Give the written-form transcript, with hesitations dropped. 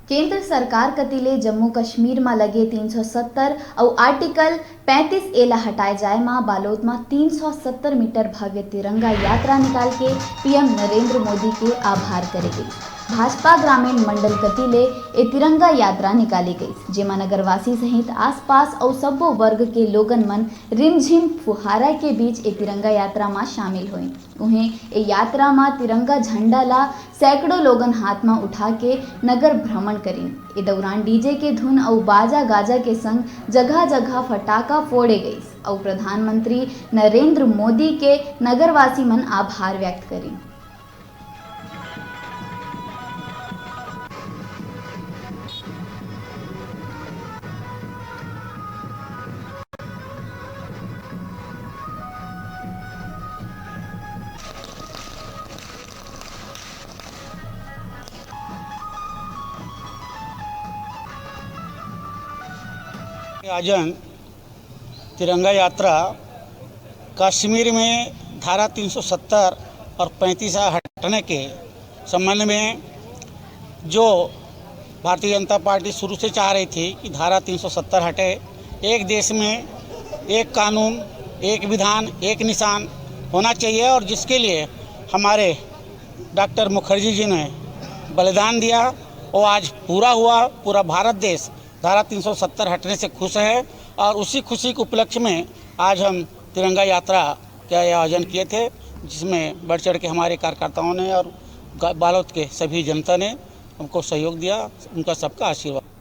केंद्र सरकार कतिले जम्मू कश्मीर में लगे 370 और आर्टिकल 35A ला हटाए जाए में बालोद में 370 मीटर भव्य तिरंगा यात्रा निकाल के पीएम नरेंद्र मोदी के आभार करे गई। भाजपा ग्रामीण मंडल कतिले ए तिरंगा यात्रा निकाली गई, जेमा नगरवासी सहित आसपास और सब्बो वर्ग के लोगन मन रिमझिम फुहारा के बीच ए तिरंगा यात्रा में शामिल हुए। उन्हें ए यात्रा में तिरंगा झंडा ला सैकड़ों लोगन हाथ में उठा के नगर भ्रमण करी। ए दौरान डीजे के धुन और बाजा गाजा के संग जगह जगह फटाका फोड़े गई और प्रधानमंत्री नरेंद्र मोदी के नगरवासी मन आभार व्यक्त करी। आजन तिरंगा यात्रा कश्मीर में धारा 370 और 35 हटने के संबंध में जो भारतीय जनता पार्टी शुरू से चाह रही थी कि धारा 370 हटे, एक देश में एक कानून, एक विधान, एक निशान होना चाहिए, और जिसके लिए हमारे डॉक्टर मुखर्जी जी ने बलिदान दिया वो आज पूरा हुआ। पूरा भारत देश धारा 370 हटने से खुश है और उसी खुशी के उपलक्ष्य में आज हम तिरंगा यात्रा का आयोजन किए थे, जिसमें बढ़ चढ़ के हमारे कार्यकर्ताओं ने और बालोद के सभी जनता ने हमको सहयोग दिया। उनका सबका आशीर्वाद।